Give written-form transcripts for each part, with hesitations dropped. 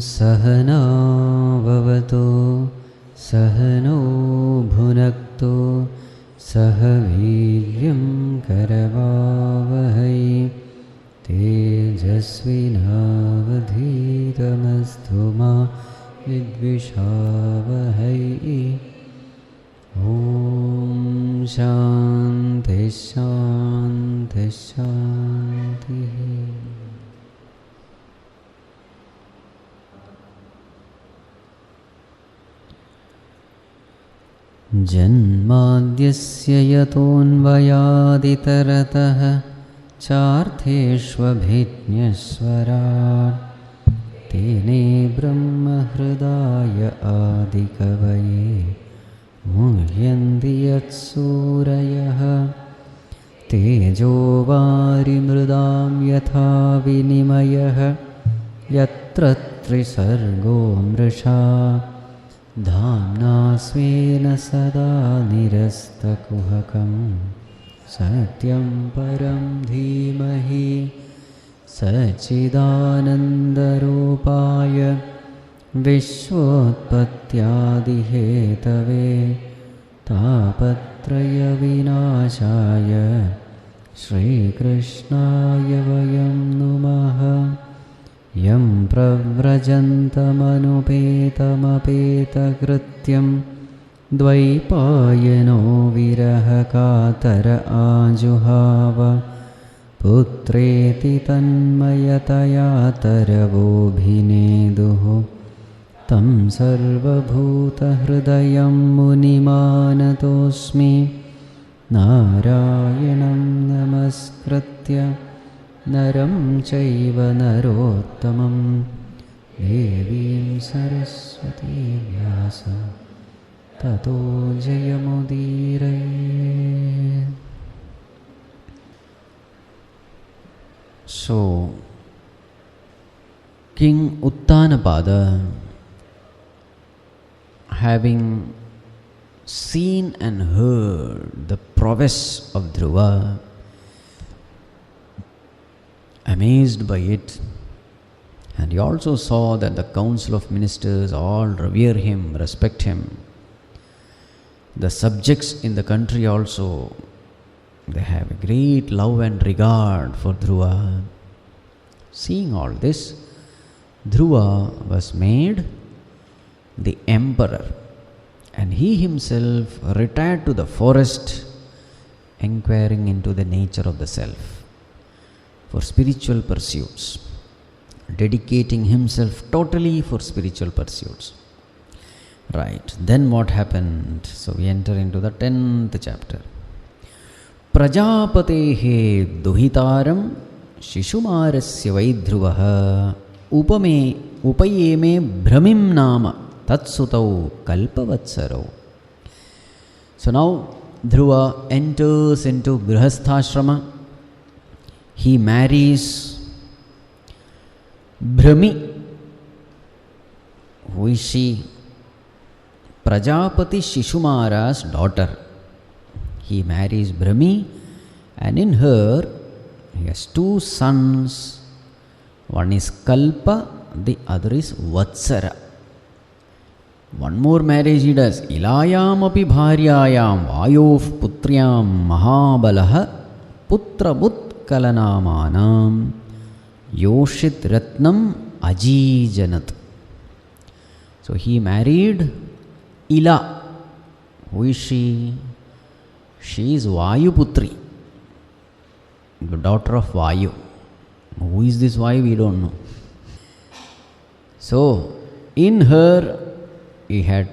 सहना भवतु सहनो भुनक्तु सह वीर्यं करवावहै तेजस्विनावधीतमस्तु मा विद्विषावहै। ॐ शान्ति शान्ति शान्तिः। जन्माद्यस्य यतोऽन्वयादितरतः चार्थेष्वभिज्ञस्वराट् तेने ब्रह्महृदाय आदिकवये मुह्यन्ति यत्सूरयः। तेजो वारिमृदां यथा विनिमयः यत्र त्रिसर्गो मृषा धाम्ना स्वेन सदा निरस्तकुहकं सत्यं परं धीमहि सच्चिदानन्दरूपाय विश्वोत्पत्त्यादिहेतवे तापत्रयविनाशाय श्रीकृष्णाय वयं नुमः। यं प्रव्रजन्तमनुपेतमपेतकृत्यं द्वैपायनो विरहकातर आजुहाव पुत्रेति तन्मयतया तरवोऽभिनेदुः तं सर्वभूतहृदयं मुनिमानतोऽस्मि। नारायणं नमस्कृत्य नरं चैव नरोत्तमं देवीं सरस्वतीं व्यासं ततो जयमुदीरये। So, King Uttanapada, having seen and heard the prowess of Dhruva, amazed by it, and he also saw that the council of ministers all revere him, respect him. The subjects in the country also, they have a great love and regard for Dhruva. Seeing all this, Dhruva was made the emperor, and he himself retired to the forest, inquiring into the nature of the self for spiritual pursuits, dedicating himself totally for spiritual pursuits. Right, then what happened? So we enter into the 10th chapter. Prajapatehe duhitaram shishumarasya vaidhruvah upayeme bhramim nama tatsutau kalpavatsarau. So now Dhruva enters into Grihasthashrama. He marries Bhrami. Who is she? Prajapati Shishumara's daughter. He marries Bhrami, and in her he has two sons. One is Kalpa, the other is Vatsara. One more marriage he does. Ilayam api bharyayam vayof putriyam mahabalaha putrabut kalanamanam yoshit ratnam ajijanat. So he married Ila. Who is she? She is Vayuputri, the daughter of Vayu. Who is this Vayu? We don't know. So in her he had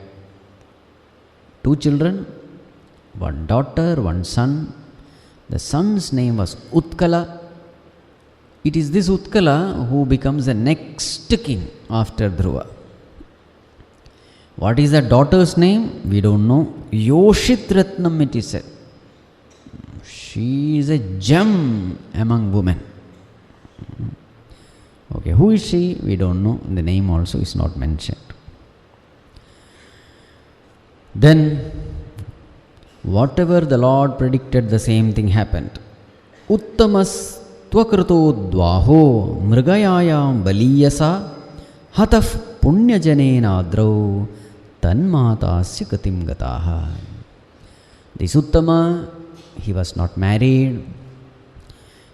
two children, one daughter, one son. The son's name was Utkala. It is this Utkala who becomes the next king after Dhruva. What is the daughter's name? We don't know. Yoshit Ratnam it is said. She is a gem among women. Okay, who is she? We don't know. The name also is not mentioned. Then, whatever the Lord predicted, the same thing happened. Uttamas tvakrato dvaho mrigayayam baliyasa hataf punyajanena adrau tanmatasya gatim gataha. This Uttama, he was not married.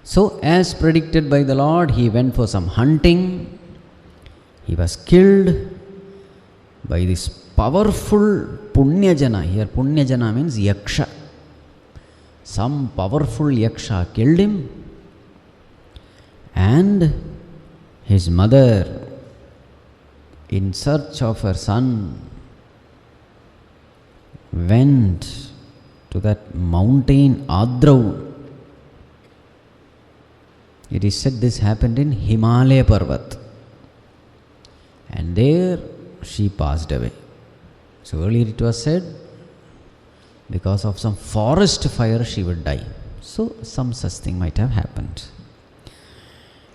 So as predicted by the Lord, he went for some hunting. He was killed by this powerful Punyajana. Here Punyajana means Yaksha. Some powerful Yaksha killed him, and his mother, in search of her son, went to that mountain Adrau. It is said this happened in Himalaya Parvat, and there she passed away. So earlier it was said because of some forest fire she would die. So some such thing might have happened.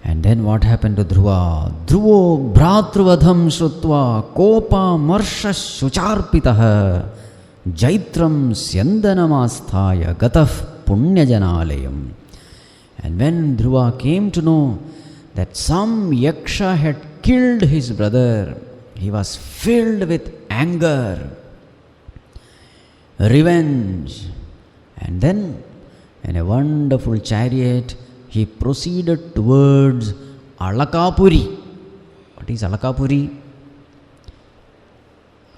And then what happened to Dhruva? Dhruvo bhratruvadham shrutva kopa marsha shucharpitaha jaitram syandanamastaya gataf punyajanālayam. And when Dhruva came to know that some Yaksha had killed his brother, he was filled with anger, revenge, and then in a wonderful chariot he proceeded towards Alakapuri. What is Alakapuri?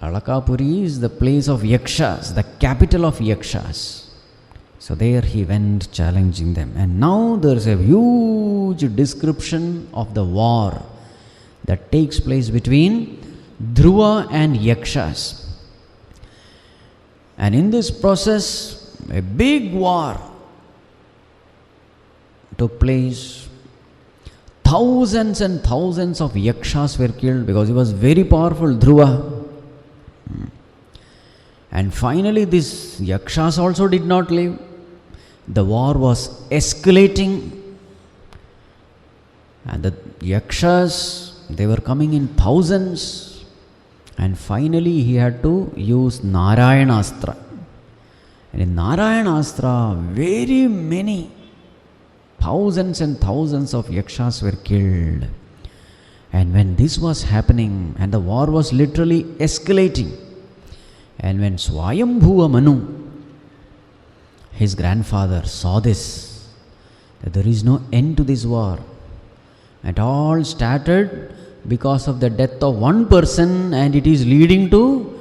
Alakapuri is the place of Yakshas, the capital of Yakshas. So there he went challenging them. And now there is a huge description of the war that takes place between Dhruva and Yakshas. And in this process, a big war took place. Thousands and thousands of Yakshas were killed because he was very powerful, Dhruva. And finally these Yakshas also did not live. The war was escalating, and the Yakshas, they were coming in thousands, and finally he had to use Narayanastra. And in Narayanastra, very many, thousands and thousands of Yakshas were killed. And when this was happening, and the war was literally escalating, and when Swayambhuva Manu, his grandfather, saw this, that there is no end to this war. It all started because of the death of one person, and it is leading to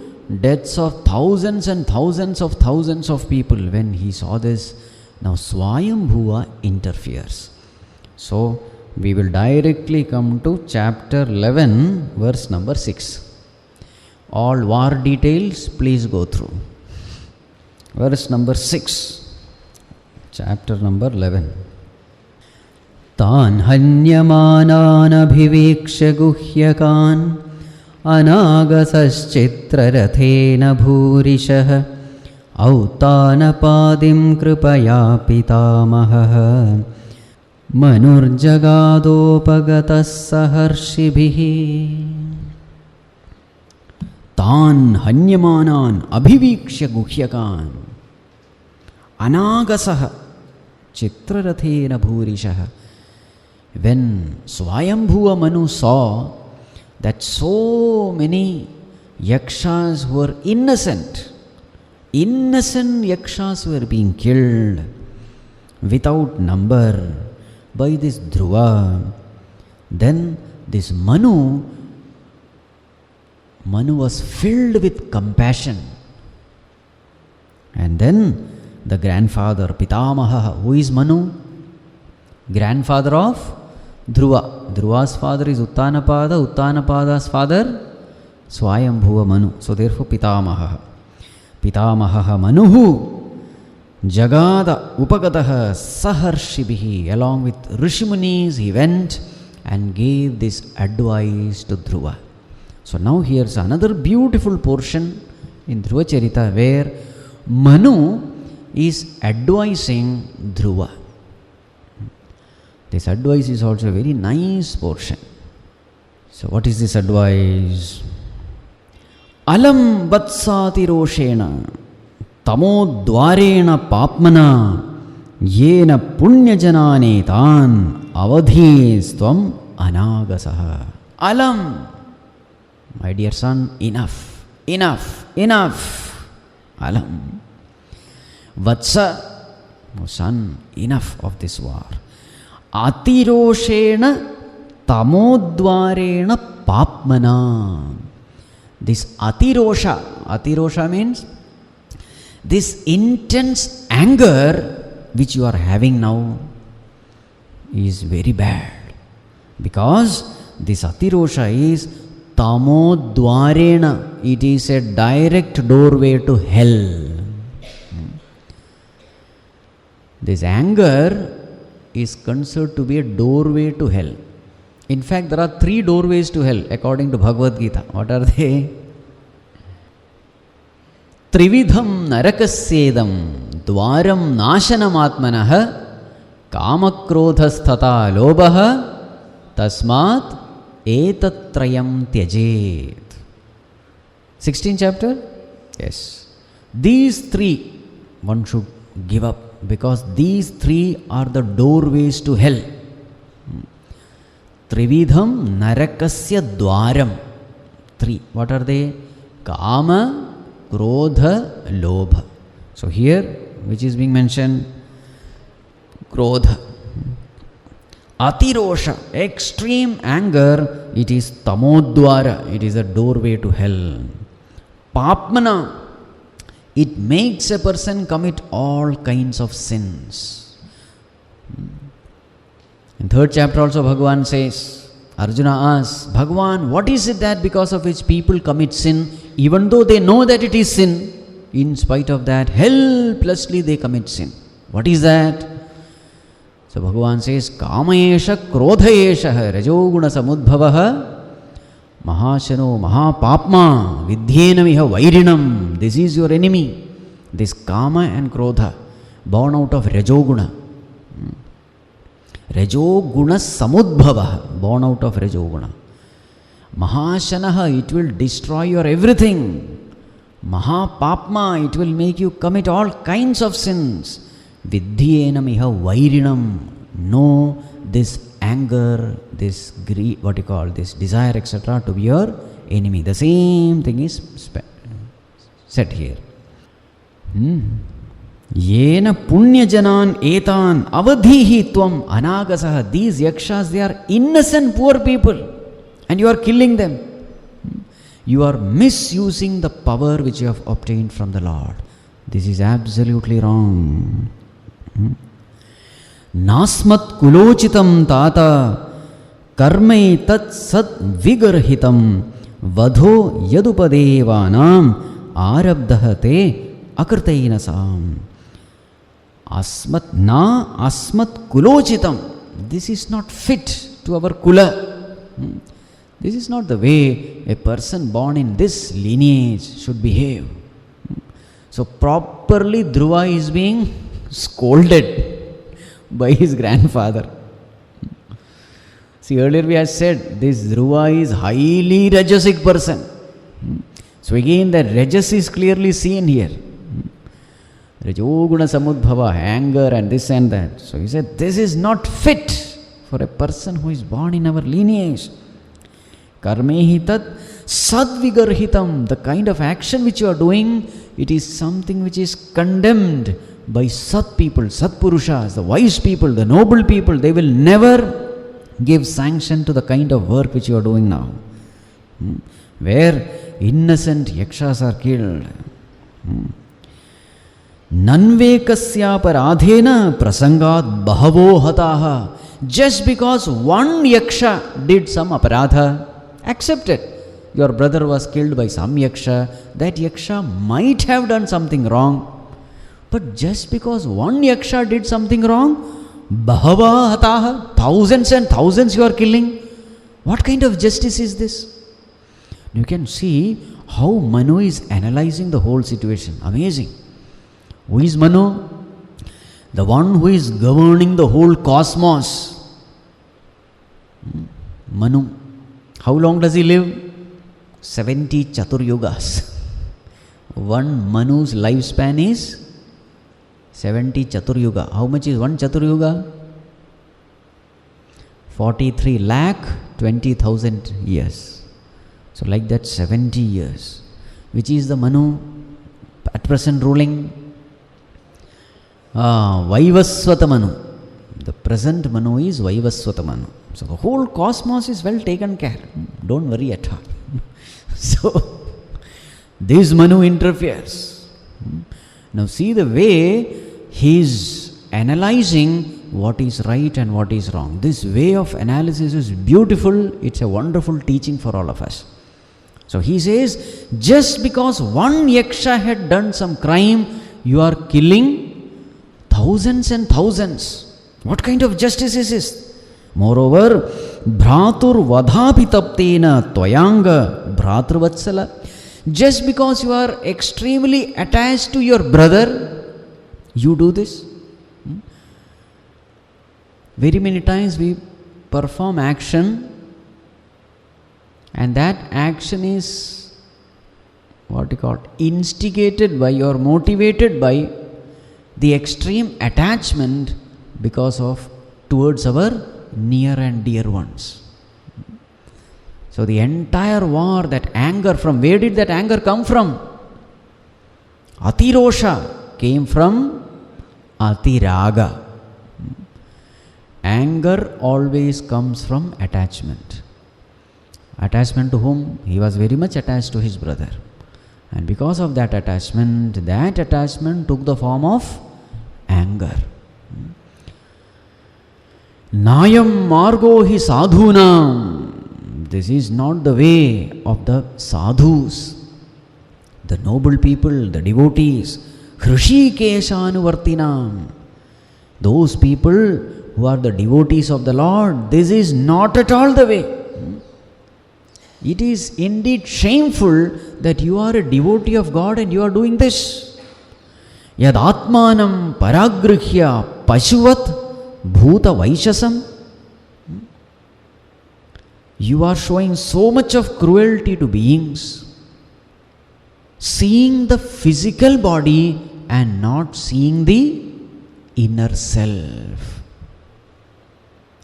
deaths of thousands and thousands of thousands of people. When he saw this, now Swayambhuva interferes. So we will directly come to chapter 11, verse number 6. All war details, please go through. Verse number 6. Chapter number 11. Tan hanyamanan abhivikshya guhyakan anagasaschitra-rathena bhurishah autanapadim kripaya pitamahah manurjagadopagatah saharshibihi. Tan hanyamanan abhivikshya guhyakan anagasah chitrarathena bhurishah. When Swayambhuva Manu saw that so many Yakshas who were innocent Yakshas were being killed without number by this Dhruva, then this Manu was filled with compassion. And then the grandfather, Pitamaha, who is Manu? Grandfather of Dhruva. Dhruva's father is Uttanapada, Uttanapada's father Swayambhuva Manu. So therefore Pitamaha. Pitamaha Manuhu Jagada Upagataha Saharshibihi. Along with Rishimunis, he went and gave this advice to Dhruva. So now here's another beautiful portion in Dhruva Charita where Manu is advising Dhruva. This advice is also a very nice portion. So what is this advice? Alam vatsati roshena tamodvarena papmana yena punyajanane tan avadhis tvam anagasaha. Alam, My dear son, enough, enough, enough. Alam. Vatsa, oh son, enough of this war. Atiroshena tamodvarena papmana. This atirosha means this intense anger which you are having now is very bad. Because this atirosha is tamodvarena. It is a direct doorway to hell. This anger is considered to be a doorway to hell. In fact, there are 3 doorways to hell according to Bhagavad Gita. What are they? Trividham narakasyedam dwaram nashanam kamakrodhasthatha lobah tasmat etatrayam tyajet. 16th chapter? Yes. These 3 one should give up, because these 3 are the doorways to hell. Trividham narakasya dwaram. 3. What are they? Kama, Krodha, Lobha. So here, which is being mentioned? Krodha. Atirosha, extreme anger, it is tamodwara, it is a doorway to hell. Papmana, it makes a person commit all kinds of sins. In 3rd chapter also Bhagavan says, Arjuna asks, Bhagavan, what is it that because of which people commit sin, even though they know that it is sin, in spite of that, helplessly they commit sin? What is that? So Bhagavan says, Kamayesha Krodhayesha Rajoguna Samudbhavaha Mahashano Mahapapma Vidyenamiha Vairinam. This is your enemy. This Kama and Krodha, born out of Rajoguna. Rajoguna Samudbhava, born out of Rajoguna. Mahashanaha, it will destroy your everything. Mahapapma, it will make you commit all kinds of sins. Vidyenamiha Vairinam. Know this anger, this greed, this desire, etc., to be your enemy. The same thing is said here. Yena punya janan etan avadhihi tvam anagasaha. These yakshas, they are innocent poor people, and you are killing them. You are misusing the power which you have obtained from the Lord. This is absolutely wrong. Nasmat kulochitam tata karmai tat sat vigarhitam vadho yadupadevanam arabdhate akrtainasam. Asmat kulochitam. This is not fit to our kula. This is not the way a person born in this lineage should behave. So properly Dhruva is being scolded by his grandfather. See, earlier we have said this Dhruva is highly rajasic person. So again the rajas is clearly seen here. Rajoguna samudbhava, anger and this and that. So he said this is not fit for a person who is born in our lineage. Karmehi tat sadvigarhitam. The kind of action which you are doing, it is something which is condemned by Sat people, Sat Purushas, the wise people, the noble people. They will never give sanction to the kind of work which you are doing now, where innocent yakshas are killed. Nanvekasya paradhena prasangat bahavo hataha. Just because one yaksha did some aparadha, accept it. Your brother was killed by some yaksha. That yaksha might have done something wrong. But just because one yaksha did something wrong, bahava hataha, thousands and thousands you are killing. What kind of justice is this? You can see how Manu is analyzing the whole situation. Amazing. Who is Manu? The one who is governing the whole cosmos. Manu. How long does he live? 70 Chaturyugas. One Manu's lifespan is 70 Chaturyuga. How much is one Chaturyuga? 43 lakh 20,000 years. So like that 70 years. Which is the Manu at present ruling? Vaivasvata Manu. The present Manu is Vaivasvata Manu. So the whole cosmos is well taken care. Don't worry at all. So this Manu interferes. Now see the way he is analyzing what is right and what is wrong. This way of analysis is beautiful. It's a wonderful teaching for all of us. So he says, just because one yaksha had done some crime, you are killing thousands and thousands. What kind of justice is this? Moreover, Bhratur vadhapi taptena tvayanga bhratrvatsala. Just because you are extremely attached to your brother, you do this. Very many times we perform action, and that action is instigated by or motivated by the extreme attachment towards our near and dear ones. So the entire war, that anger, from where did that anger come from? Atirosha came from Atiraga. Anger always comes from attachment. Attachment to whom? He was very much attached to his brother. And because of that attachment took the form of anger. Nayam margo hi sadhunam. This is not the way of the sadhus, the noble people, the devotees. Hrishikeshanuvartinam. Those people who are the devotees of the Lord, this is not at all the way. It is indeed shameful that you are a devotee of God and you are doing this. Yad atmanam paragrihya pashuvat bhuta vaishasam. You are showing so much of cruelty to beings, seeing the physical body and not seeing the inner self.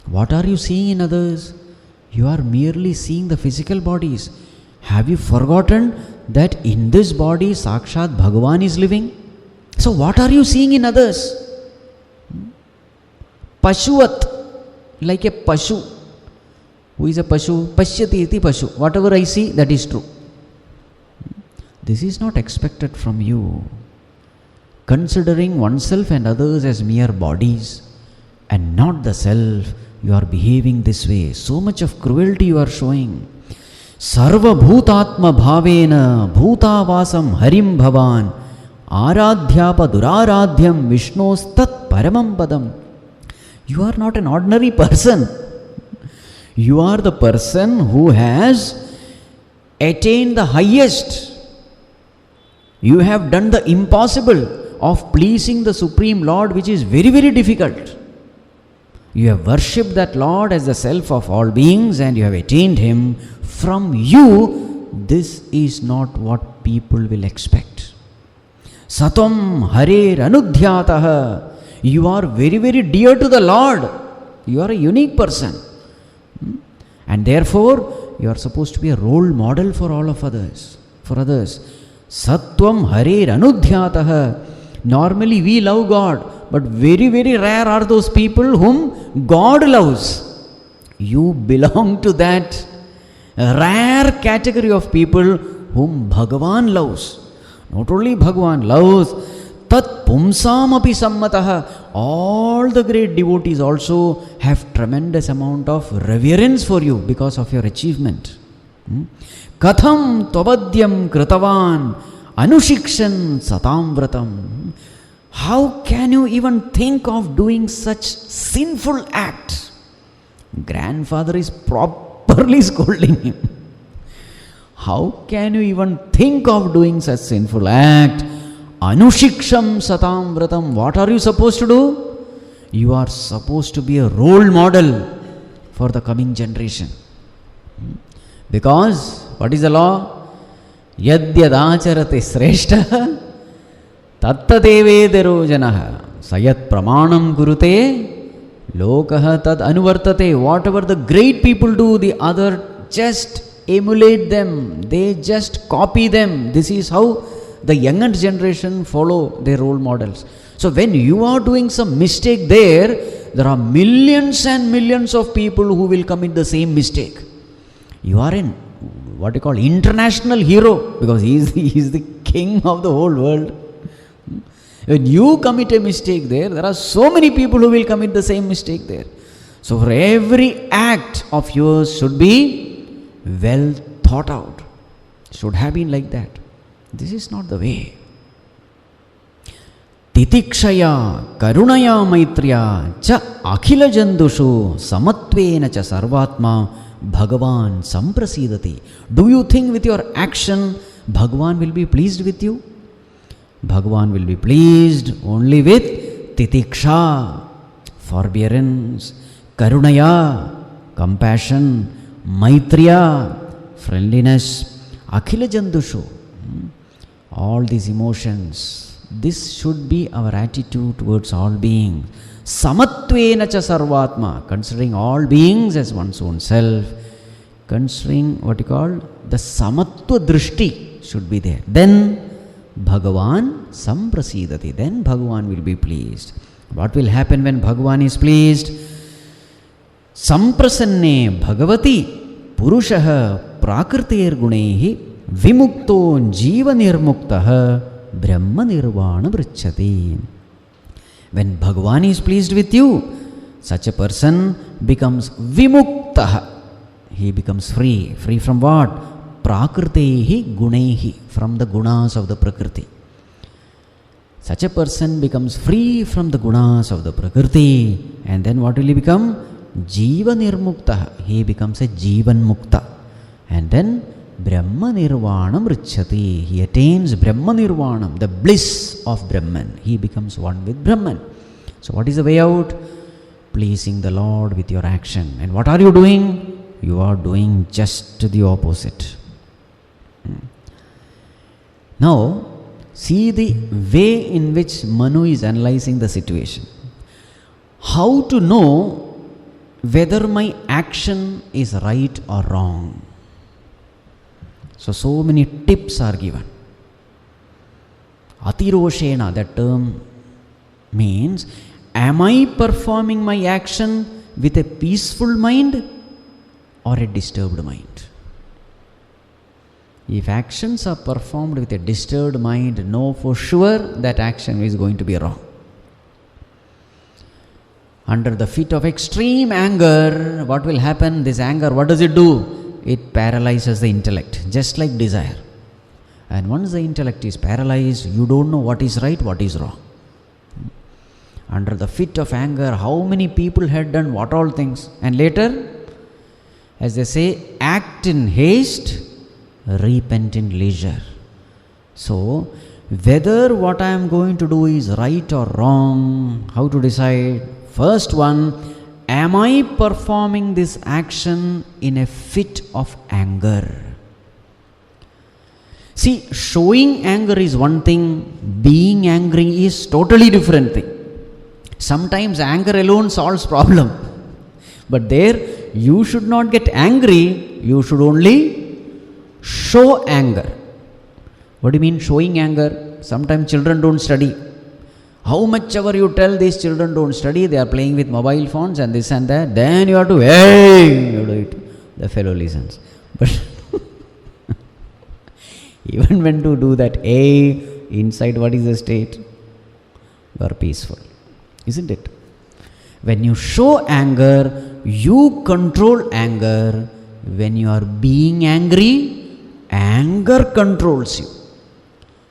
What are you seeing in others? You are merely seeing the physical bodies. Have you forgotten that in this body Sakshat Bhagavan is living? So what are you seeing in others? Pashuvat, like a Pashu. Who is a Pashu? Pashyati iti Pashu. Whatever I see, that is true. This is not expected from you. Considering oneself and others as mere bodies and not the self, you are behaving this way. So much of cruelty you are showing. Sarva bhutatma bhavena bhutavasam harim bhavan aradhyapa duraradhyam vishnos tat paramam padam. You are not an ordinary person. You are the person who has attained the highest. You have done the impossible of pleasing the Supreme Lord, which is very, very difficult. You have worshipped that Lord as the self of all beings and you have attained Him. From you, this is not what people will expect. Satam harer anudhyataha. You are very, very dear to the Lord. You are a unique person. And therefore, you are supposed to be a role model for all of others. For others. Satvam harer anudhyataha. Normally we love God, but very, very rare are those people whom God loves. You belong to that rare category of people whom Bhagavan loves. Not only Bhagavan loves, tat pumsam api sammataha. All the great devotees also have tremendous amount of reverence for you because of your achievement. Katham tvavadyam kritavan anushikshan satam vratam. How can you even think of doing such sinful act? Grandfather is properly scolding him. How can you even think of doing such sinful act? Anushiksham satam vratam. What are you supposed to do? You are supposed to be a role model for the coming generation. Because, what is the law? Yadyadacharati sreshta tattadevederu janaha sayat pramanam gurute lokaha tad anuvartate. Whatever the great people do, the other just emulate them, they just copy them. This is how the younger generation follow their role models. So when you are doing some mistake there are millions and millions of people who will commit the same mistake. You are in what you call international hero, because he is the king of the whole world. When you commit a mistake there are so many people who will commit the same mistake there. So for every act of yours should be well thought out. Should have been like that. This is not the way. Titikshaya karunaya maitriya cha akhila jandushu samatvena cha sarvatma Bhagavan samprasidati. Do you think with your action Bhagavan will be pleased with you? Bhagavan will be pleased only with titiksha, forbearance, karunaya, compassion, maitriya, friendliness, akhila jandushu, all these emotions. This should be our attitude towards all beings. Samatvena cha sarvatma, considering all beings as one's own self, considering what you call the samatva drishti should be there. Then Bhagavan samprasidati, then Bhagavan will be pleased. What will happen when Bhagavan is pleased? Samprasanne bhagavati purushaha prakrtir gunehi vimukto jiva nirmuktaha brahma nirvana vricchati. When Bhagavan is pleased with you, such a person becomes vimuktaha. He becomes free. Free from what? Prakritehi gunehi, from the gunas of the Prakriti. Such a person becomes free from the gunas of the Prakriti. And then what will he become? Jiva nirmuktaha. He becomes a Jivan Mukta. And then Brahma Nirvanam Richati. He attains Brahma Nirvanam, the bliss of Brahman. He becomes one with Brahman. So what is the way out? Pleasing the Lord with your action. And what are you doing? You are doing just the opposite. Now, see the way in which Manu is analyzing the situation. How to know whether my action is right or wrong? So many tips are given. Atiroshena, that term means, am I performing my action with a peaceful mind or a disturbed mind? If actions are performed with a disturbed mind, know for sure that action is going to be wrong. Under the fit of extreme anger, what will happen? This anger, what does it do? It paralyzes the intellect, just like desire. And once the intellect is paralyzed, you don't know what is right, what is wrong. Under the fit of anger, how many people had done what all things? And later, as they say, act in haste, repent in leisure. So, whether what I am going to do is right or wrong, how to decide? First one, am I performing this action in a fit of anger? See, showing anger is one thing, being angry is totally different thing. Sometimes anger alone solves problem. But there, you should not get angry, you should only show anger. What do you mean showing anger? Sometimes children don't study. How much ever you tell these children don't study, they are playing with mobile phones and this and that, then you have to, hey, you do it. The fellow listens. But even when to do that, inside what is the state? You are peaceful. Isn't it? When you show anger, you control anger. When you are being angry, anger controls you.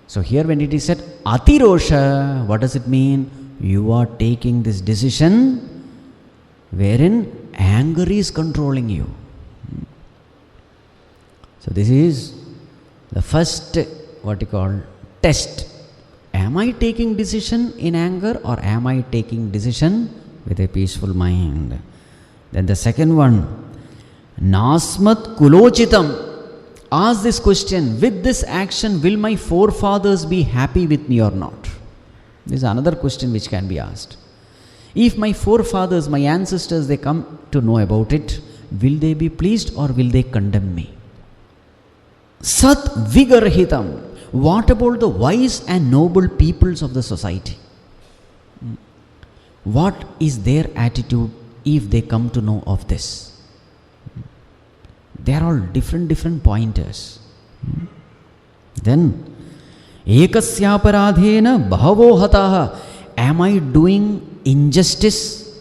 So here when it is said atirosha, what does it mean? You are taking this decision wherein anger is controlling you. So this is the first, what you call, test. Am I taking decision in anger or am I taking decision with a peaceful mind? Then the second one, Nasmat Kulochitam. Ask this question, with this action will my forefathers be happy with me or not? This is another question which can be asked. If my forefathers, my ancestors, they come to know about it, will they be pleased or will they condemn me? Sat Vigarhitam. What about the wise and noble peoples of the society? What is their attitude if they come to know of this? They are all different pointers. Then, Ekasyaparadhena bahavo hataha. Am I doing injustice?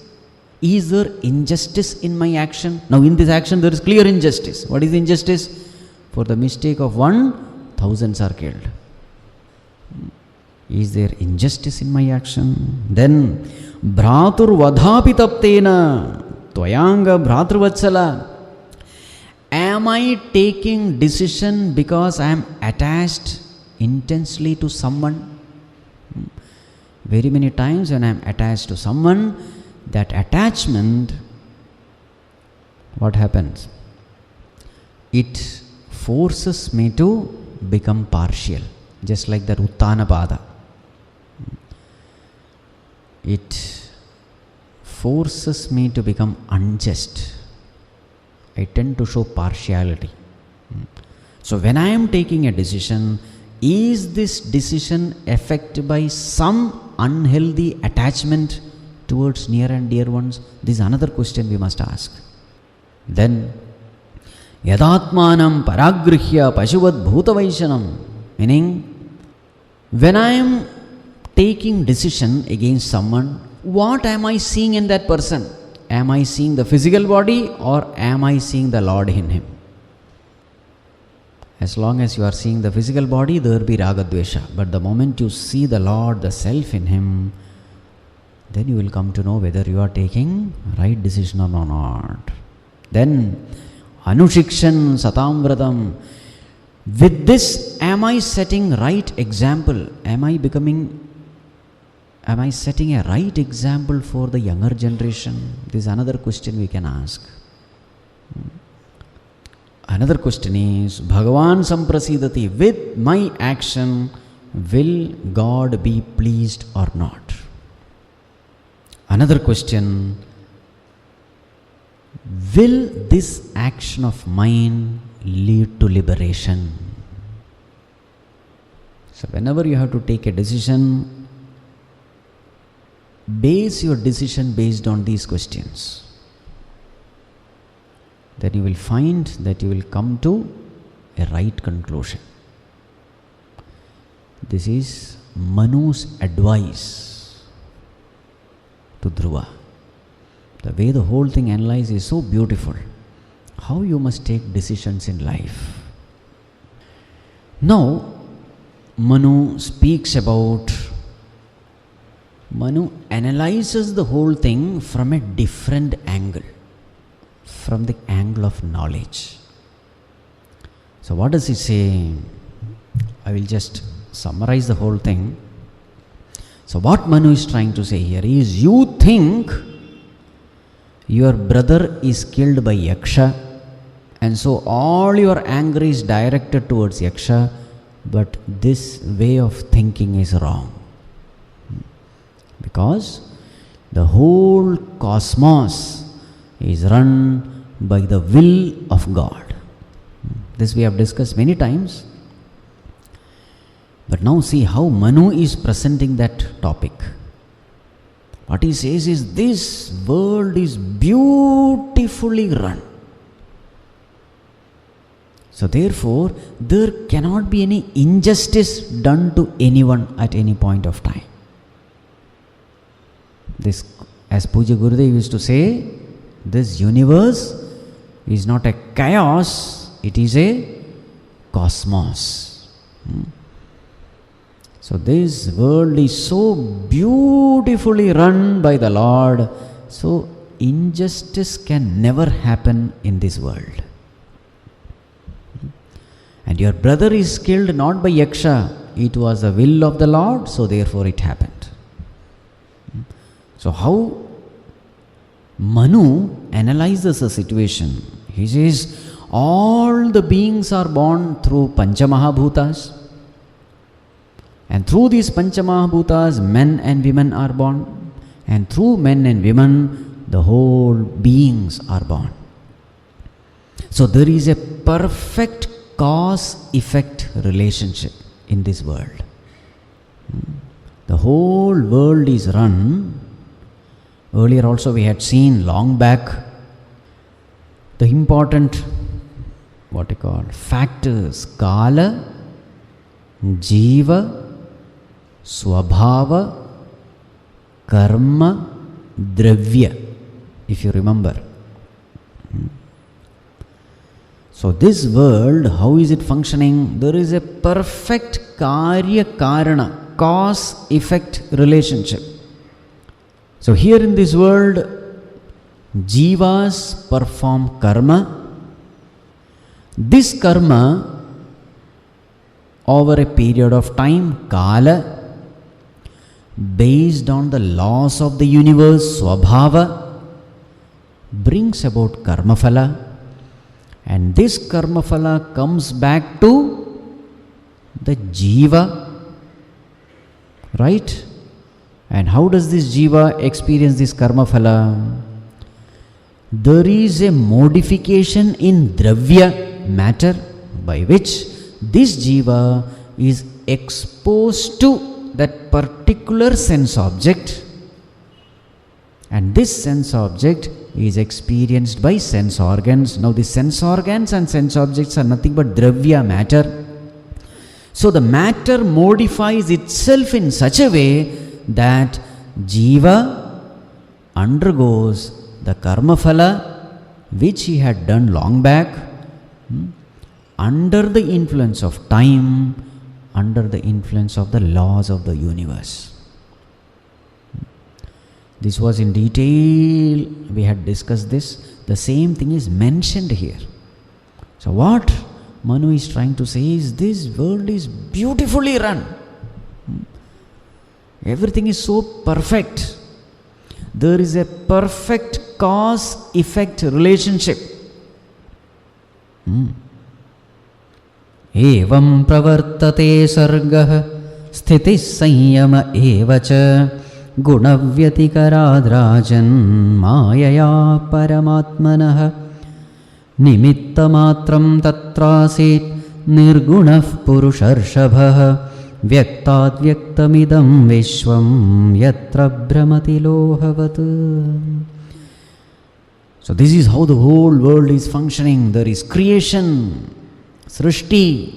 Is there injustice in my action? Now in this action there is clear injustice. What is injustice? For the mistake of one, thousands are killed. Is there injustice in my action? Then, Bhratur vadhapi taptena Tvayanga Bhratrvatsala. Am I taking decision because I am attached intensely to someone? Very many times when I am attached to someone, that attachment, what happens? It forces me to become partial, just like the Uttanapada. It forces me to become unjust. I tend to show partiality. So when I am taking a decision, is this decision affected by some unhealthy attachment towards near and dear ones? This is another question we must ask. Then, Yadatmanam paragrihya pashuvat bhutavaishanam. Meaning, when I am taking decision against someone, what am I seeing in that person? Am I seeing the physical body or am I seeing the Lord in him? As long as you are seeing the physical body, there will be ragadvesha. But the moment you see the Lord, the self in him, then you will come to know whether you are taking right decision or not. Then, Anushikshan Satam Vratam. With this, am I setting right example? Am I setting a right example for the younger generation? This is another question we can ask. Another question is, Bhagavan Samprasidati, with my action, will God be pleased or not? Another question, will this action of mine lead to liberation? So whenever you have to take a decision, base your decision based on these questions. Then you will find that you will come to a right conclusion. This is Manu's advice to Dhruva. The way the whole thing analyzed is so beautiful. How you must take decisions in life. Now, Manu analyzes the whole thing from a different angle. From the angle of knowledge. So what does he say? I will just summarize the whole thing. So what Manu is trying to say here is, you think your brother is killed by Yaksha, and so all your anger is directed towards Yaksha, but this way of thinking is wrong. Because the whole cosmos is run by the will of God. This we have discussed many times. But now see how Manu is presenting that topic. What he says is, this world is beautifully run. So therefore, there cannot be any injustice done to anyone at any point of time. This, as Pujya Gurudev used to say, this universe is not a chaos, it is a cosmos. So this world is so beautifully run by the Lord, so injustice can never happen in this world. And your brother is killed not by Yaksha, it was the will of the Lord, so therefore it happened. So how Manu analyzes the situation? He says, all the beings are born through Panchamahabhutas, and through these Panchamahabhutas, men and women are born, and through men and women, the whole beings are born. So there is a perfect cause-effect relationship in this world. The whole world is run. Earlier also we had seen long back the important factors: Kala, Jiva, Swabhava, Karma, Dravya, if you remember. So this world, how is it functioning? There is a perfect Karya Karana, cause-effect relationship. So here in this world, Jivas perform karma. This karma, over a period of time, Kala, based on the laws of the universe, Swabhava, brings about karma phala. And this karma phala comes back to the Jiva, right? And how does this Jiva experience this karma phala? There is a modification in Dravya, matter, by which this Jiva is exposed to that particular sense object, and this sense object is experienced by sense organs. Now the sense organs and sense objects are nothing but Dravya, matter. So the matter modifies itself in such a way that Jiva undergoes the karma phala which he had done long back, under the influence of time, under the influence of the laws of the universe. This was in detail, we had discussed this. The same thing is mentioned here. So what Manu is trying to say is, this world is beautifully run. Everything is so perfect. There is a perfect cause-effect relationship. Evam pravartate sargah sthiti sanyama evacha gunavyatikaradраjan mayaya paramatmanah nimittamatram tatrasit nirgunah purusharshabhah vyaktat vyaktamidam vishvam yatra brahmati lohavat. So this is how the whole world is functioning. There is creation, srishti,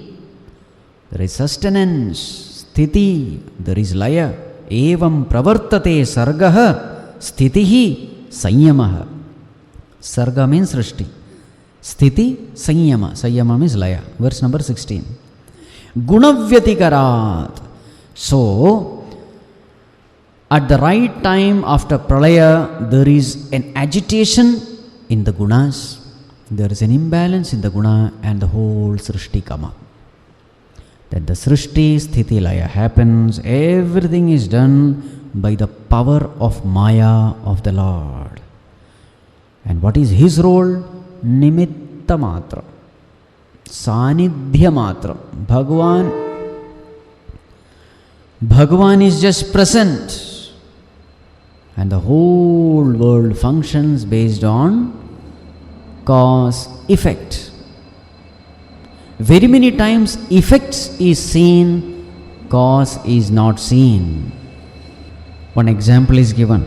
there is sustenance, sthiti, there is laya. Evam pravartate sargah sthitihi sanyamah. Sarga means srishti, sthiti sanyama. Sanyama means laya. Verse number 16. Gunavyatikarat. So, at the right time after pralaya, there is an agitation in the gunas. There is an imbalance in the guna, and the whole srishti come up. That the srishti, sthiti, laya happens. Everything is done by the power of Maya of the Lord. And what is his role? Nimitta matra. Sanidhya matra. Bhagavan is just present, and the whole world functions based on cause effect. Very many times effects is seen, cause is not seen. One example is given.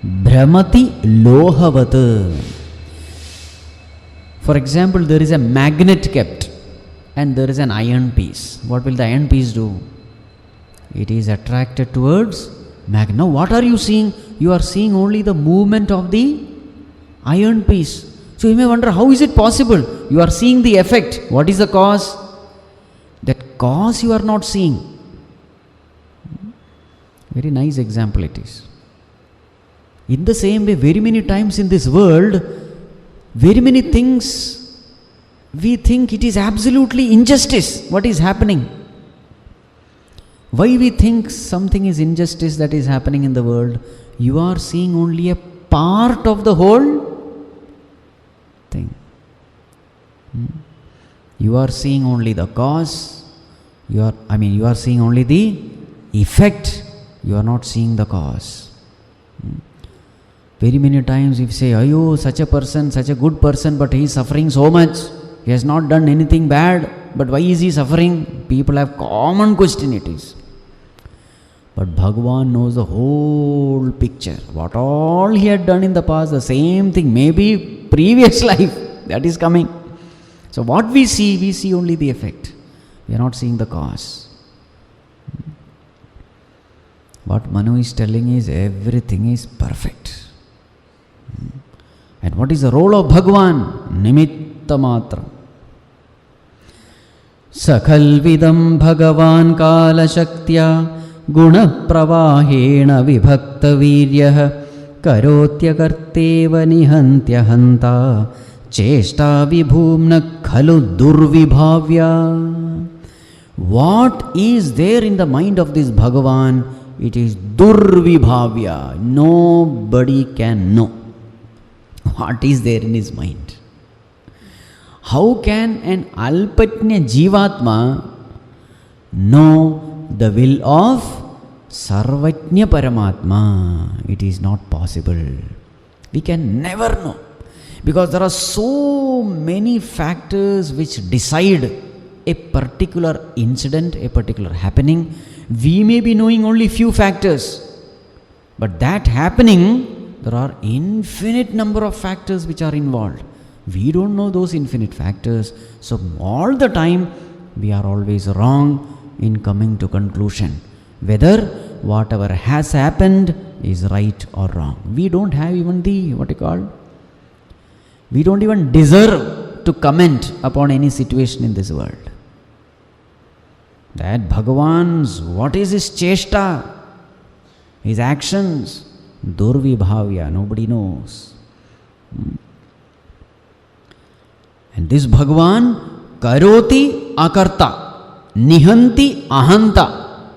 Brahmati lohavat. For example, there is a magnet kept and there is an iron piece. What will the iron piece do? It is attracted towards magnet. Now what are you seeing? You are seeing only the movement of the iron piece. So you may wonder, how is it possible? You are seeing the effect. What is the cause? That cause you are not seeing. Very nice example it is. In the same way, very many times in this world, very many things we think it is absolutely injustice. What is happening? Why we think something is injustice that is happening in the world? You are seeing only a part of the whole thing. You are seeing only the cause. You are seeing only the effect. You are not seeing the cause. Very many times if you say, ayo, such a person, such a good person, but he is suffering so much. He has not done anything bad, but why is he suffering? People have common question it is. But Bhagavan knows the whole picture. What all he had done in the past, the same thing, maybe previous life, that is coming. So what we see only the effect. We are not seeing the cause. What Manu is telling is everything is perfect. And what is the role of Bhagavan? Nimitta matra. Sakhalvidam Bhagavan Kala Shaktya Guna Pravahena Vibhakta Viryah Karotya Karteva Nihantya Hanta Cheshta Vibhumna Khalu Durvibhavya. What is there in the mind of this Bhagavan? It is Durvibhavya. Nobody can know what is there in his mind. How can an Alpatnya Jivatma know the will of Sarvatnya Paramatma? It is not possible. We can never know. Because there are so many factors which decide a particular incident, a particular happening. We may be knowing only few factors. But that happening, there are infinite number of factors which are involved. We don't know those infinite factors. So all the time we are always wrong in coming to conclusion whether whatever has happened is right or wrong. We don't have even we don't even deserve to comment upon any situation in this world. That Bhagavan's, what is his cheshta, his actions, Durvibhavya, nobody knows. And this Bhagavan, Karoti Akarta, Nihanti Ahanta.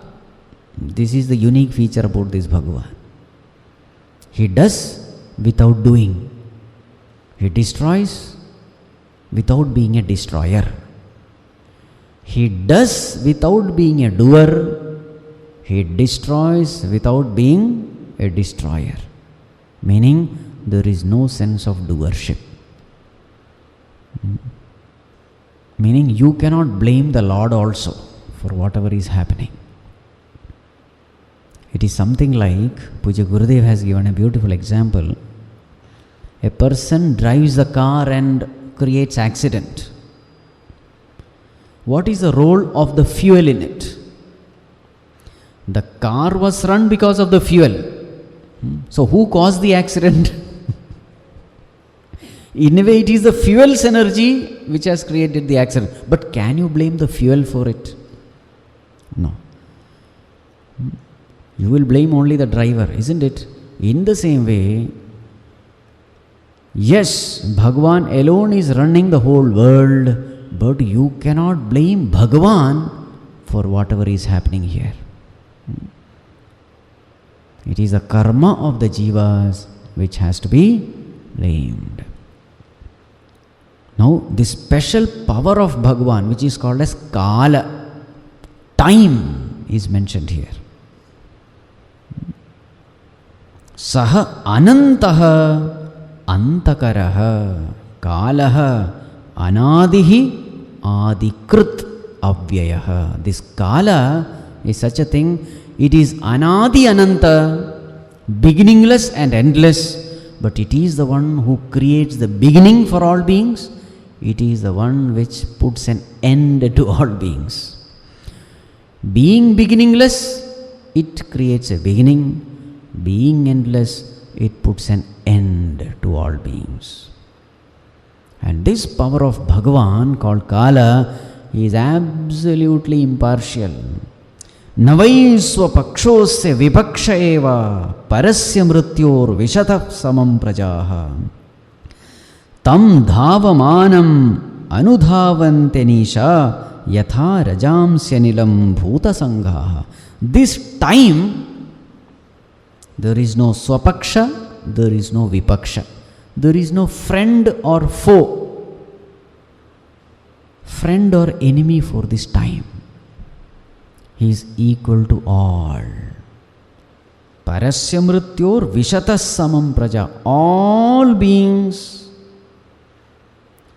This is the unique feature about this Bhagavan. He does without doing. He destroys without being a destroyer. He does without being a doer. He destroys without being a destroyer. Meaning, there is no sense of doership. Meaning, you cannot blame the Lord also for whatever is happening. It is something like, Puja Gurudev has given a beautiful example. A person drives the car and creates accident. What is the role of the fuel in it? The car was run because of the fuel. So who caused the accident? In a way, it is the fuel's energy which has created the accident. But can you blame the fuel for it? No. You will blame only the driver, isn't it? In the same way, yes, Bhagavan alone is running the whole world, but you cannot blame Bhagavan for whatever is happening here. It is the karma of the jivas which has to be blamed. Now, this special power of Bhagavan, which is called as Kala, time, is mentioned here. Saha Anantaha Antakaraha Kalaha Anadihi Adikrit Avyayaha. This Kala is such a thing. It is Anadi Ananta, beginningless and endless, but it is the one who creates the beginning for all beings. It is the one which puts an end to all beings. Being beginningless, it creates a beginning. Being endless, it puts an end to all beings. And this power of Bhagavan called Kala is absolutely impartial. Navai swapakshosya vipaksha eva parasya mrityor vishatah samam prajaha tam dhavamanam anudhavante nisha yatha rajamsya nilam bhuta sanghaha. This time, there is no swapaksha, there is no vipaksha. There is no friend or foe, friend or enemy for this time. He is equal to all. Parasya mrityor vishatas samam praja. All beings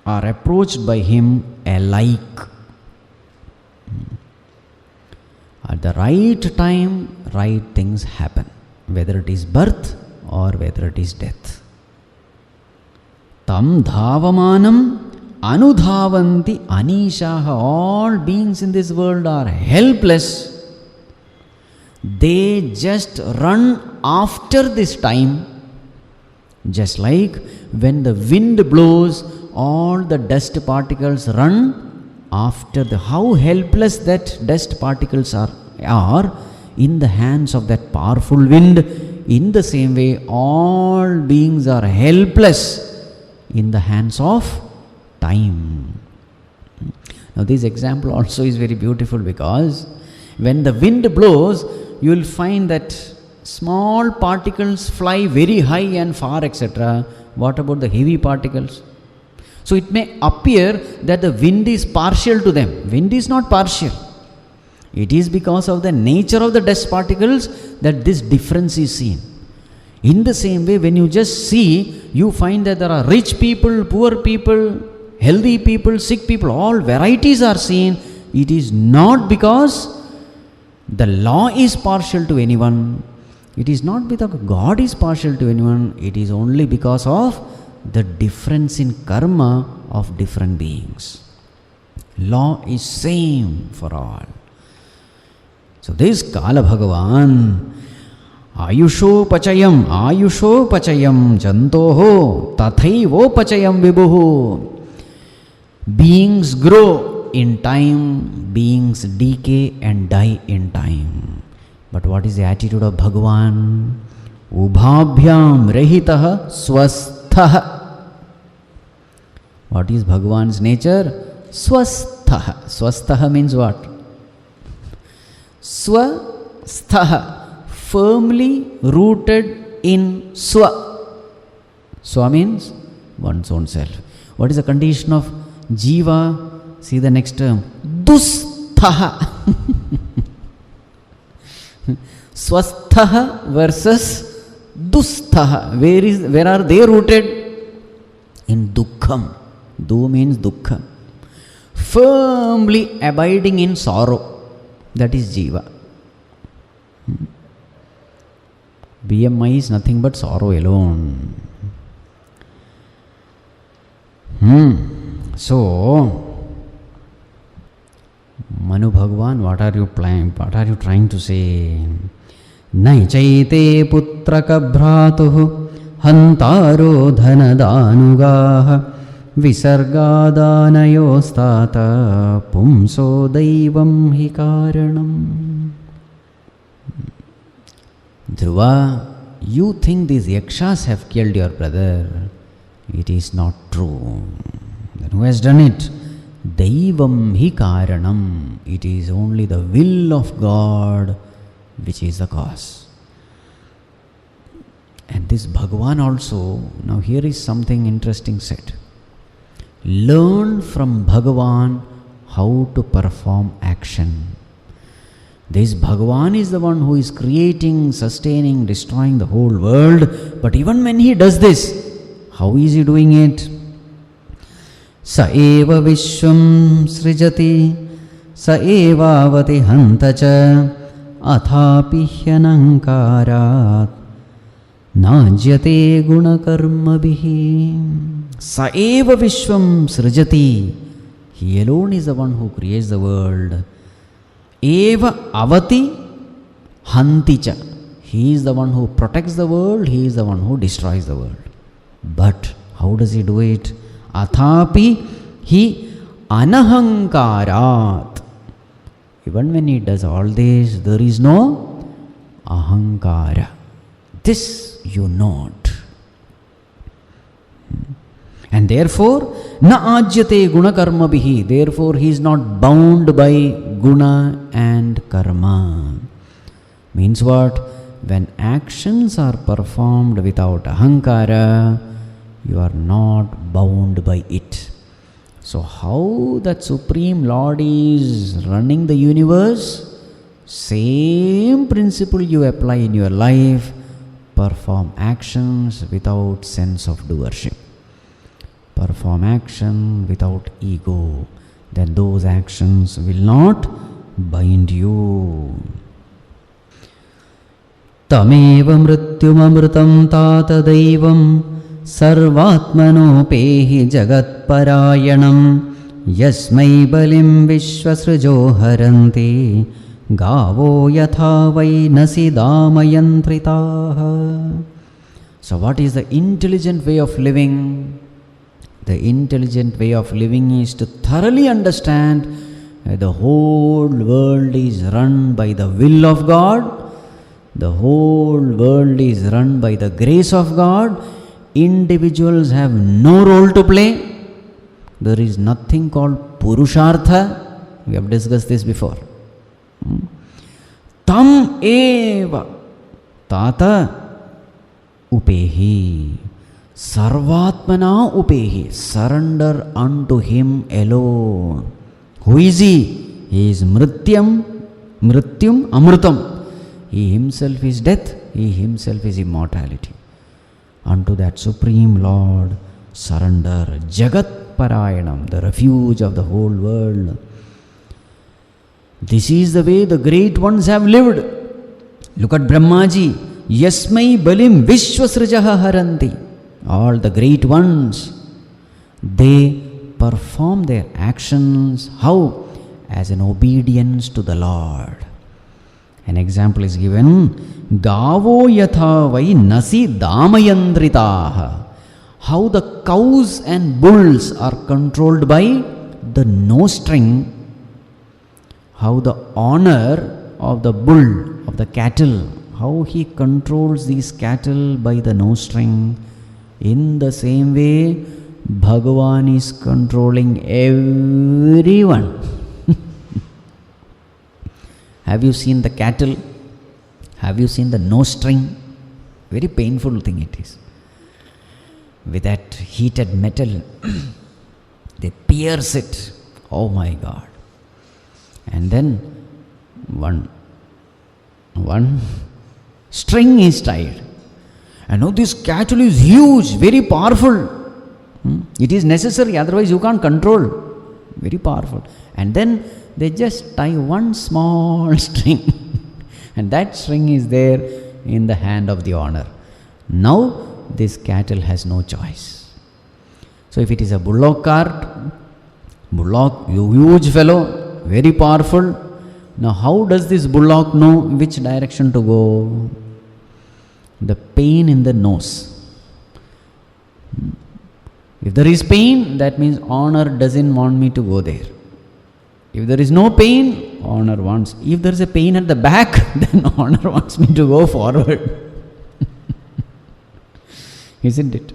are approached by him alike. At the right time, right things happen, whether it is birth or whether it is death. Tam dhavamanam anudhavanti anishaha. All beings in this world are helpless. They just run after this time. Just like when the wind blows, all the dust particles run after how helpless that dust particles are in the hands of that powerful wind. In the same way, all beings are helpless in the hands of time. Now this example also is very beautiful, because when the wind blows, you will find that small particles fly very high and far, etc. What about the heavy particles? So it may appear that the wind is partial to them. Wind is not partial. It is because of the nature of the dust particles that this difference is seen. In the same way, when you just see, you find that there are rich people, poor people, healthy people, sick people, all varieties are seen. It is not because the law is partial to anyone. It is not because God is partial to anyone. It is only because of the difference in karma of different beings. Law is same for all. So this Kala Bhagavan, Ayusho pachayam jantoho tathaivo pachayam vibhuhu. Beings grow in time, beings decay and die in time. But what is the attitude of Bhagavan? Ubhabhyam rahitaha swasthaha. What is Bhagavan's nature? Swasthaha. Swasthaha means what? Swasthaha, firmly rooted in Swa. Swa means one's own self. What is the condition of Jiva? See the next term. Dusthaha. Swasthaha versus Dusthaha. Where are they rooted? In Dukkham. Du means Dukkha. Firmly abiding in sorrow. That is Jiva. BMI is nothing but sorrow alone. So, Manu Bhagavan, what are you trying to say? Naichaite putraka bhratuh hantaro dhanadanugaha visargadanayostata pumso daivam hi karanam. Dhruva, you think these yakshas have killed your brother. It is not true. Then who has done it? Daivam hi karanam. It is only the will of God which is the cause. And this Bhagavan also, now here is something interesting said. Learn from Bhagavan how to perform action. This Bhagavan is the one who is creating, sustaining, destroying the whole world. But even when he does this, how is he doing it? Sa eva vishwam srijati, sa eva avati hantacha, athapi hyanankarat, najyate gunakarma bihi. Sa eva vishwam srijati. He alone is the one who creates the world. Eva avati hanticha. He is the one who protects the world. He is the one who destroys the world. But how does he do it? Athapi hi anahankarat. Even when he does all this, there is no ahankara. This you note. And therefore, na ajyate guna karma bihi. Therefore, he is not bound by guna and karma. Means what? When actions are performed without ahankara, you are not bound by it. So how that Supreme Lord is running the universe, same principle you apply in your life. Perform actions without sense of doership. perform action without ego, then those actions will not bind you. Tameva mrityumamritam tatadaivam sarvatmanopehi jagatparayanam yasmai balim vishwasrujo haranti gavo yatha vai nasi damayantritaha. So what is the intelligent way of living? The intelligent way of living is to thoroughly understand that the whole world is run by the will of God. The whole world is run by the grace of God. Individuals have no role to play. There is nothing called Purushartha. We have discussed this before. Tam eva tata upehi. Sarvatmana upehi. Surrender unto Him alone. Who is He? He is Mrityum Amritam. He Himself is death. He Himself is immortality. Unto that Supreme Lord surrender. Jagat Parayanam, the refuge of the whole world. This is the way the great ones have lived. Look at Brahmaji. Yasmai balim vishwasrijaha haranti. All the great ones, they perform their actions. How? As an obedience to the Lord. An example is given. Gavo yatha vai nasi damayandritaha. How the cows and bulls are controlled by the nose string. How the honor of the bull, of the cattle, how he controls these cattle by the nose string. In the same way, Bhagavan is controlling everyone. Have you seen the cattle? Have you seen the nose string? Very painful thing it is. With that heated metal, they pierce it. Oh my God. And then one string is tied. And now this cattle is huge, very powerful. It is necessary, otherwise you can't control. Very powerful. And then they just tie one small string. And that string is there in the hand of the owner. Now this cattle has no choice. So if it is a bullock cart, bullock, huge fellow, very powerful. Now how does this bullock know which direction to go? The pain in the nose. If there is pain, that means owner doesn't want me to go there. If there is no pain, owner wants. If there is a pain at the back, then owner wants me to go forward. Isn't it?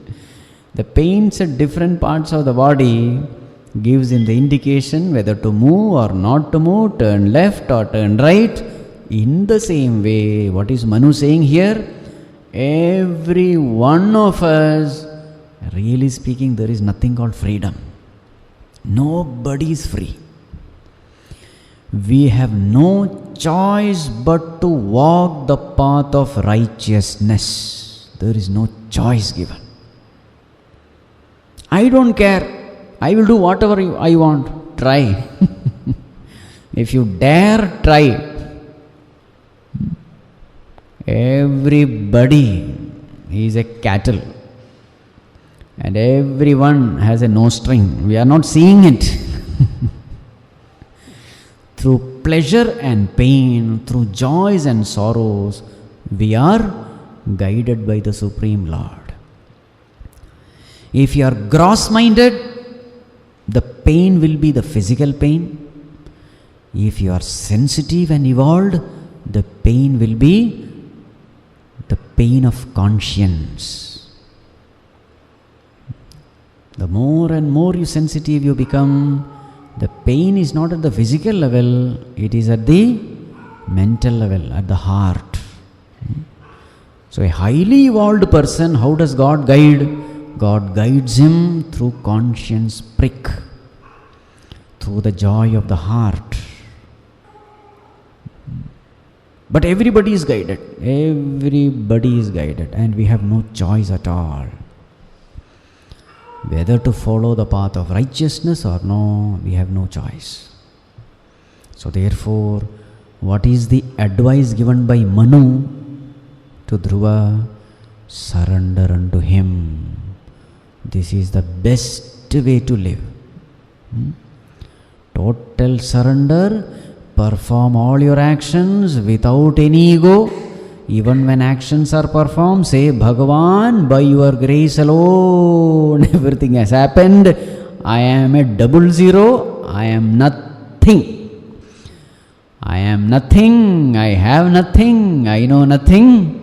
The pains at different parts of the body gives in the indication whether to move or not to move, turn left or turn right. In the same way, what is Manu saying here? Every one of us, really speaking, there is nothing called freedom. Nobody is free. We have no choice but to walk the path of righteousness. There is no choice given. I don't care. I will do whatever I want. Try. If you dare, try. Everybody is a cattle. And everyone has a nose string. We are not seeing it. Through pleasure and pain, through joys and sorrows, we are guided by the Supreme Lord. If you are gross-minded, the pain will be the physical pain. If you are sensitive and evolved, the pain will be the pain of conscience. The more and more sensitive you become, the pain is not at the physical level, it is at the mental level, at the heart. So a highly evolved person, how does God guide? God guides him through conscience prick, through the joy of the heart. But everybody is guided. Everybody is guided, and we have no choice at all. whether to follow the path of righteousness or no. We have no choice. So therefore, what is the advice given by Manu to Dhruva? Surrender unto him. This is the best way to live. Total surrender. Perform all your actions without any ego. Even when actions are performed, say, Bhagavan, by your grace alone, everything has happened. I am a 00. I am nothing. I am nothing. I have nothing. I know nothing.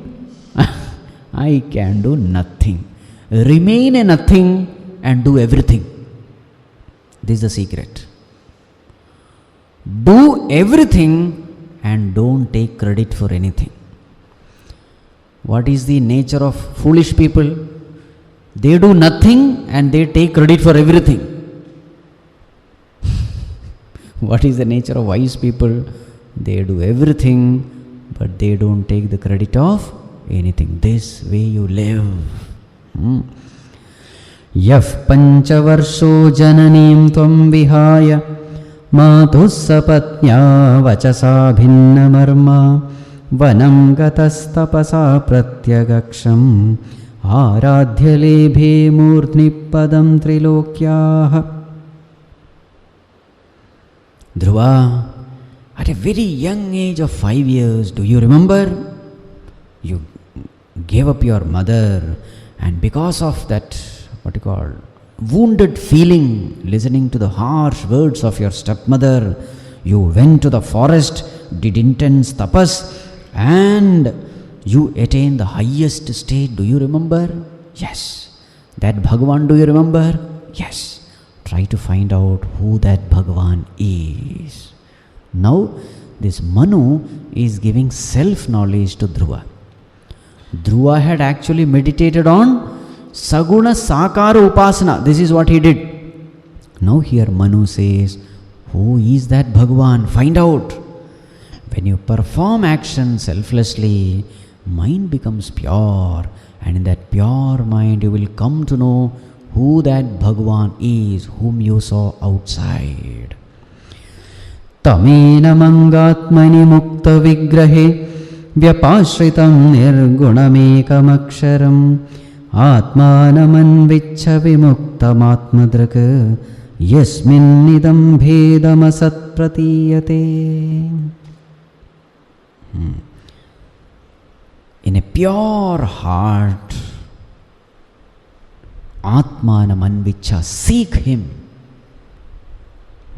I can do nothing. Remain a nothing and do everything. This is the secret. Do everything and don't take credit for anything. What is the nature of foolish people? They do nothing and they take credit for everything. What is the nature of wise people? They do everything but they don't take the credit of anything. This way you live. Yaf panchavarsho jananim tvam vihaya Matuh sapatnya vachasa bhinna marma Vanam gatastapasa pratyagaksham Aradhya lebhe murtni padam trilokyaha. Dhruva, at a very young age of 5 years, do you remember? You gave up your mother, and because of that, wounded feeling, listening to the harsh words of your stepmother, you went to the forest, did intense tapas, and you attained the highest state. Do you remember? Yes. That Bhagavan, do you remember? Yes. Try to find out who that Bhagavan is. Now, this Manu is giving self-knowledge to Dhruva. Dhruva had actually meditated on Saguna Sakara Upasana. This is what he did. Now here Manu says, who is that Bhagavan? Find out. When you perform action selflessly, mind becomes pure. And in that pure mind, you will come to know who that Bhagavan is, whom you saw outside. Tamena mangatmani mukta vigrahe vyapashritam nirgunamekam aksharam Atmanamanvichha vimuktamatmadrak yasminnidam bhedamasat pratiyate. In a pure heart, Atmanamanvichha, seek him.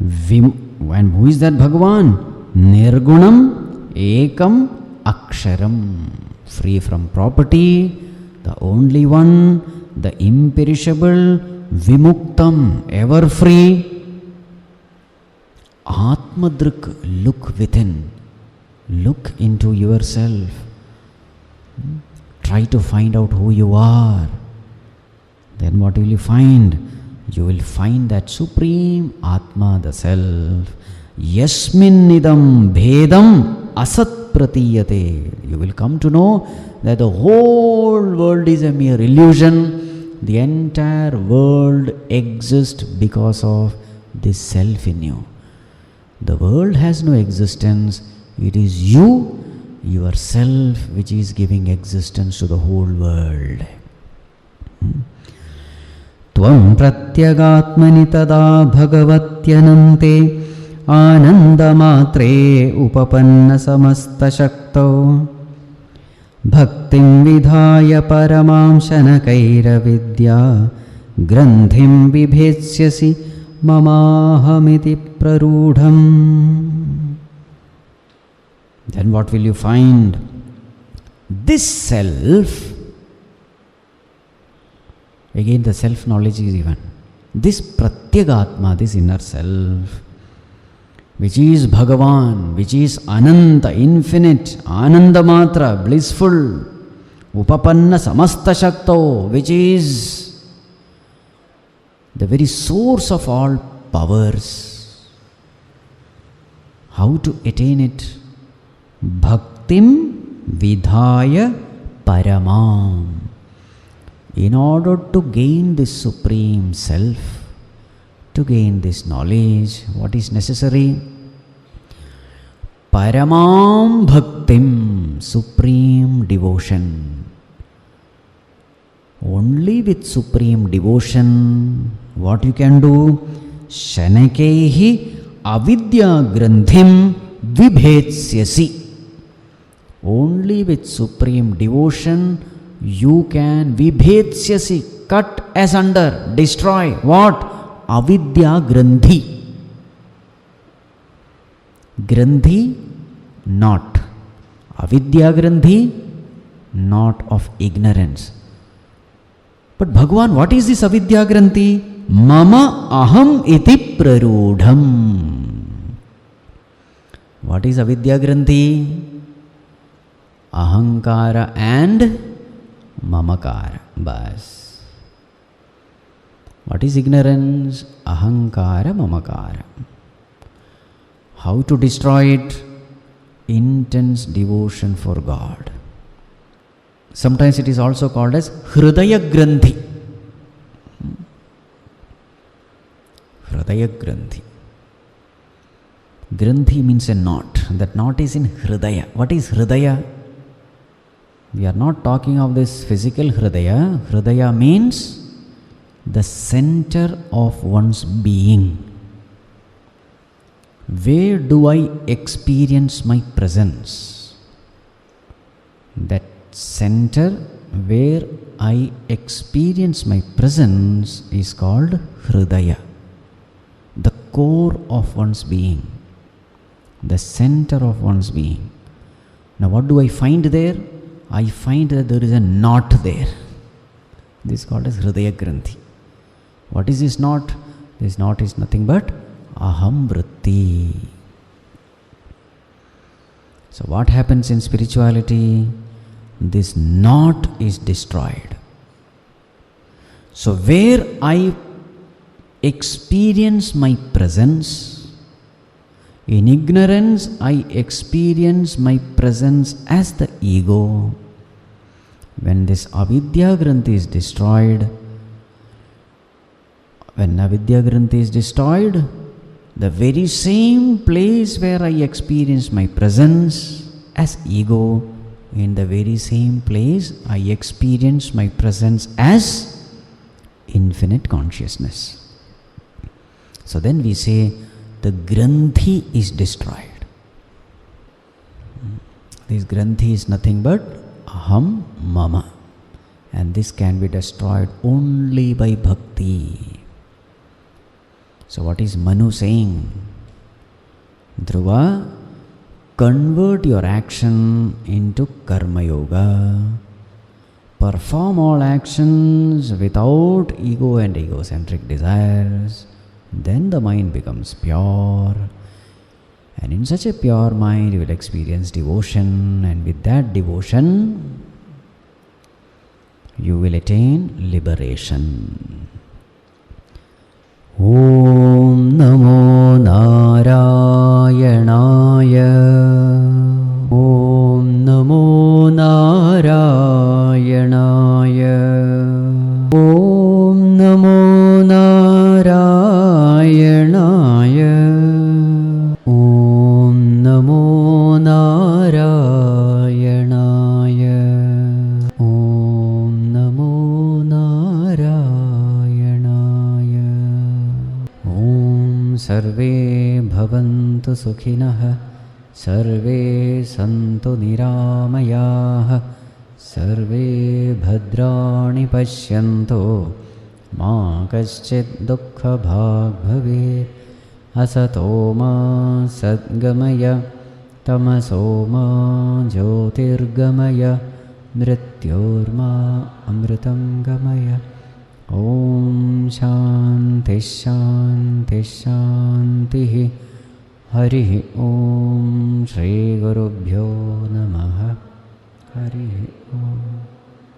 And who is that Bhagavan? Nirgunam ekam aksharam, free from property, the only one, the imperishable, vimuktam, ever free. Atmadrik, look within, look into yourself. Try to find out who you are. Then what will you find? You will find that Supreme Atma, the Self. Yasminnidam bhedam asat pratiyate. You will come to know that the whole world is a mere illusion. The entire world exists because of this self in you. The world has no existence. It is you, yourself, which is giving existence to the whole world. Tvam pratyagatmani tada bhagavatyanante Anandamatre upapanna samasta shakto Bhaktim vidhaya paramam shanakaira vidya Grandhim vibhetsyasi mamahamiti prarudham. Then what will you find? This self, again the self-knowledge is given. This Pratyagatma, this inner self, which is Bhagavan, which is Ananta, infinite, Anandamatra, blissful, Upapanna Samasta Shakto, which is the very source of all powers. How to attain it? Bhaktim Vidhaya Paramam. In order to gain this Supreme Self, to gain this knowledge, what is necessary? Paramam Bhaktim, supreme devotion. Only with supreme devotion, what you can do? Shanakehi avidya grandhim vibhetsyasi. Only with supreme devotion you can vibhetsyasi, cut asunder, destroy what? Avidya grandhi. Grandhi, knot. Avidya grandhi, knot of ignorance. But Bhagavan, what is this avidya grandhi? Mama aham iti prarudham. What is avidya grandhi? Ahankara and mamakara. Bas. What is ignorance? Ahankara, mamakara. How to destroy it? Intense devotion for God. Sometimes it is also called as Hridaya Grandhi. Hridaya Grandhi. Grandhi means a knot. That knot is in Hridaya. What is Hridaya? We are not talking of this physical Hridaya. Hridaya means the center of one's being. Where do I experience my presence? That center where I experience my presence is called Hridaya, the core of one's being, the center of one's being. Now what do I find there? I find that there is a knot there. This is called as Hridaya Grandhi. What is this knot? This knot is nothing but Aham Vritti. So what happens in spirituality? This knot is destroyed. So where I experience my presence, in ignorance I experience my presence as the ego. When this avidya grandhi is destroyed, the very same place where I experience my presence as ego, in the very same place I experience my presence as infinite consciousness. So then we say the Grandhi is destroyed. This Grandhi is nothing but Aham Mama, and this can be destroyed only by Bhakti. So what is Manu saying? Dhruva, convert your action into Karma Yoga. Perform all actions without ego and egocentric desires. Then the mind becomes pure. And in such a pure mind you will experience devotion, and with that devotion you will attain liberation. Om Namo Narayanaya. Om Namo Narayanaya. Om Namo Narayanaya. Om Namo Narayanaya. Om Namo Narayanaya. Om Sarve Bhavantu Sukhinah. Sarve Santu Niramayah. Sarve Bhadrani Pashyanto. Ma Kaschid Dukkha Bhag Bhavet. Asato ma Sadgamaya. Tamaso ma Jyotirgamaya. Mrityorma Amritam Gamaya. Om Shanti Shanti Shanti. Hari Om Shri Gurubhyo Namaha. Hari Om.